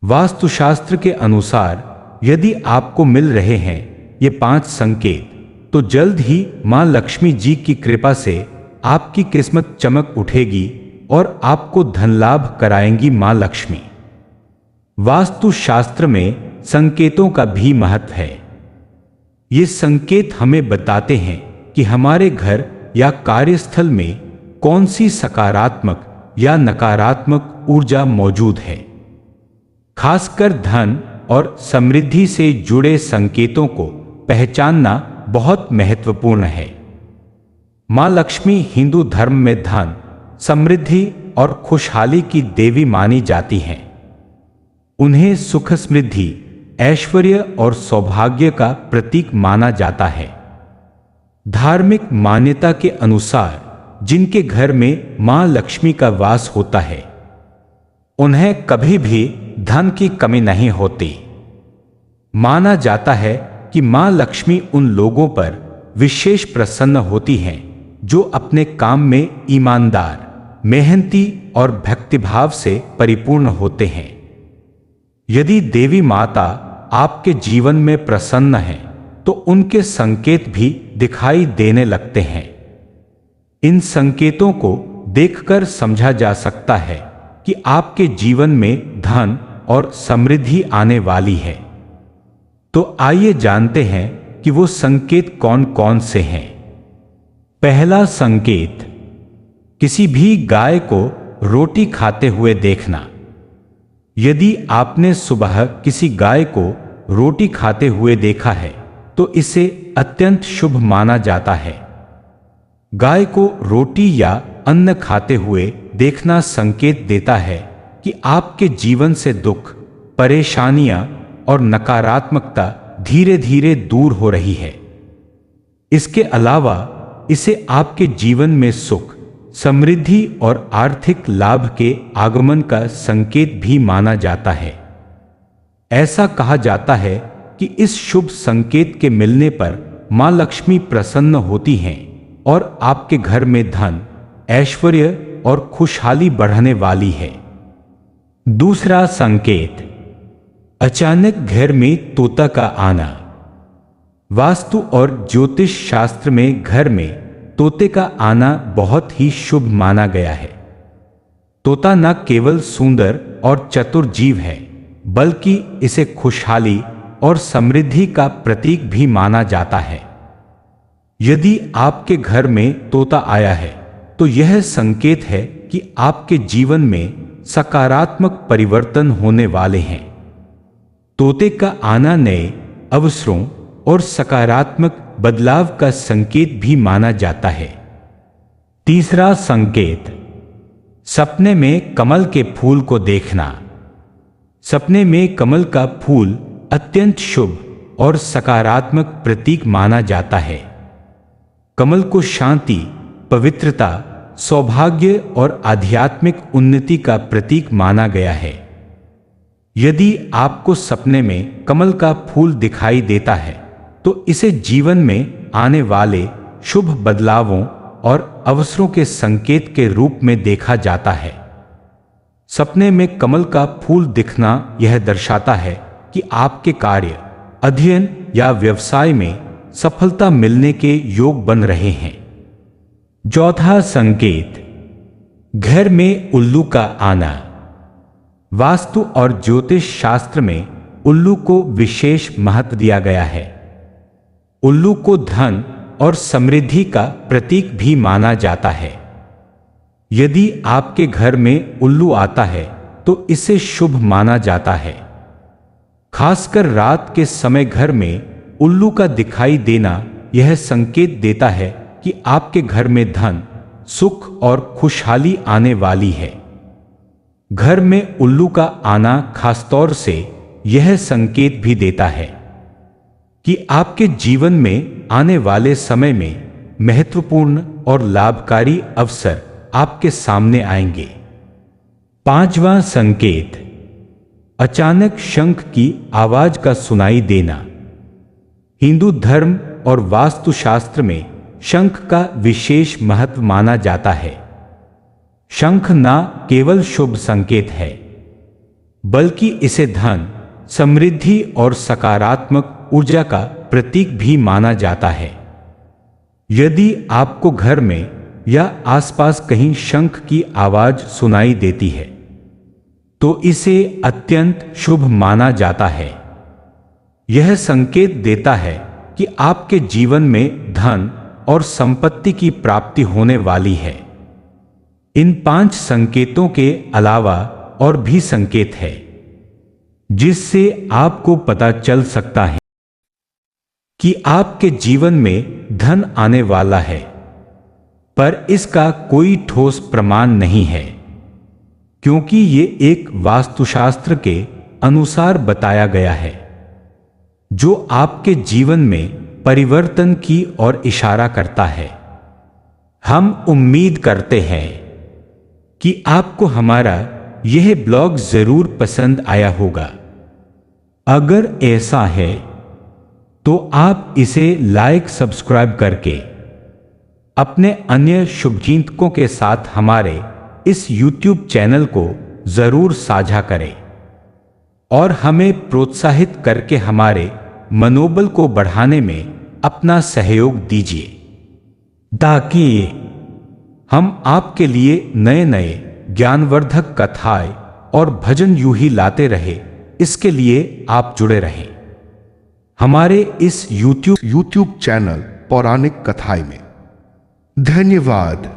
वास्तुशास्त्र के अनुसार यदि आपको मिल रहे हैं ये 5 संकेत, तो जल्द ही मां लक्ष्मी जी की कृपा से आपकी किस्मत चमक उठेगी और आपको धन लाभ कराएंगी मां लक्ष्मी। वास्तुशास्त्र में संकेतों का भी महत्व है। ये संकेत हमें बताते हैं कि हमारे घर या कार्यस्थल में कौन सी सकारात्मक या नकारात्मक ऊर्जा मौजूद है। खासकर धन और समृद्धि से जुड़े संकेतों को पहचानना बहुत महत्वपूर्ण है। मां लक्ष्मी हिंदू धर्म में धन, समृद्धि और खुशहाली की देवी मानी जाती हैं। उन्हें सुख, समृद्धि, ऐश्वर्य और सौभाग्य का प्रतीक माना जाता है। धार्मिक मान्यता के अनुसार जिनके घर में मां लक्ष्मी का वास होता है उन्हें कभी भी धन की कमी नहीं होती। माना जाता है कि मां लक्ष्मी उन लोगों पर विशेष प्रसन्न होती हैं जो अपने काम में ईमानदार, मेहनती और भक्तिभाव से परिपूर्ण होते हैं। यदि देवी माता आपके जीवन में प्रसन्न है तो उनके संकेत भी दिखाई देने लगते हैं। इन संकेतों को देखकर समझा जा सकता है कि आपके जीवन में धन और समृद्धि आने वाली है। तो आइए जानते हैं कि वो संकेत कौन कौन से हैं। पहला संकेत, किसी भी गाय को रोटी खाते हुए देखना। यदि आपने सुबह किसी गाय को रोटी खाते हुए देखा है तो इसे अत्यंत शुभ माना जाता है। गाय को रोटी या अन्न खाते हुए देखना संकेत देता है कि आपके जीवन से दुख, परेशानियां और नकारात्मकता धीरे धीरे दूर हो रही है। इसके अलावा इसे आपके जीवन में सुख, समृद्धि और आर्थिक लाभ के आगमन का संकेत भी माना जाता है। ऐसा कहा जाता है कि इस शुभ संकेत के मिलने पर मां लक्ष्मी प्रसन्न होती हैं और आपके घर में धन, ऐश्वर्य और खुशहाली बढ़ने वाली है। दूसरा संकेत, अचानक घर में तोता का आना। वास्तु और ज्योतिष शास्त्र में घर में तोते का आना बहुत ही शुभ माना गया है। तोता न केवल सुंदर और चतुर जीव है, बल्कि इसे खुशहाली और समृद्धि का प्रतीक भी माना जाता है। यदि आपके घर में तोता आया है तो यह संकेत है कि आपके जीवन में सकारात्मक परिवर्तन होने वाले हैं। तोते का आना नए अवसरों और सकारात्मक बदलाव का संकेत भी माना जाता है। तीसरा संकेत, सपने में कमल के फूल को देखना। सपने में कमल का फूल अत्यंत शुभ और सकारात्मक प्रतीक माना जाता है। कमल को शांति, पवित्रता, सौभाग्य और आध्यात्मिक उन्नति का प्रतीक माना गया है। यदि आपको सपने में कमल का फूल दिखाई देता है तो इसे जीवन में आने वाले शुभ बदलावों और अवसरों के संकेत के रूप में देखा जाता है। सपने में कमल का फूल दिखना यह दर्शाता है कि आपके कार्य, अध्ययन या व्यवसाय में सफलता मिलने के योग बन रहे हैं। चौथा संकेत, घर में उल्लू का आना। वास्तु और ज्योतिष शास्त्र में उल्लू को विशेष महत्व दिया गया है। उल्लू को धन और समृद्धि का प्रतीक भी माना जाता है। यदि आपके घर में उल्लू आता है तो इसे शुभ माना जाता है। खासकर रात के समय घर में उल्लू का दिखाई देना यह संकेत देता है कि आपके घर में धन, सुख और खुशहाली आने वाली है। घर में उल्लू का आना खासतौर से यह संकेत भी देता है कि आपके जीवन में आने वाले समय में महत्वपूर्ण और लाभकारी अवसर आपके सामने आएंगे। पांचवा संकेत, अचानक शंख की आवाज का सुनाई देना। हिंदू धर्म और वास्तुशास्त्र में शंख का विशेष महत्व माना जाता है। शंख न केवल शुभ संकेत है, बल्कि इसे धन, समृद्धि और सकारात्मक ऊर्जा का प्रतीक भी माना जाता है। यदि आपको घर में या आसपास कहीं शंख की आवाज सुनाई देती है, तो इसे अत्यंत शुभ माना जाता है। यह संकेत देता है कि आपके जीवन में धन और संपत्ति की प्राप्ति होने वाली है। इन 5 संकेतों के अलावा और भी संकेत है, जिससे आपको पता चल सकता है कि आपके जीवन में धन आने वाला है, पर इसका कोई ठोस प्रमाण नहीं है, क्योंकि ये एक वास्तुशास्त्र के अनुसार बताया गया है, जो आपके जीवन में परिवर्तन की ओर इशारा करता है। हम उम्मीद करते हैं कि आपको हमारा यह ब्लॉग जरूर पसंद आया होगा। अगर ऐसा है तो आप इसे लाइक, सब्सक्राइब करके अपने अन्य शुभचिंतकों के साथ हमारे इस YouTube चैनल को जरूर साझा करें और हमें प्रोत्साहित करके हमारे मनोबल को बढ़ाने में अपना सहयोग दीजिए, ताकि हम आपके लिए नए नए ज्ञानवर्धक कथाएं और भजन यूं ही लाते रहे। इसके लिए आप जुड़े रहें हमारे इस YouTube चैनल पौराणिक कथाएं में। धन्यवाद।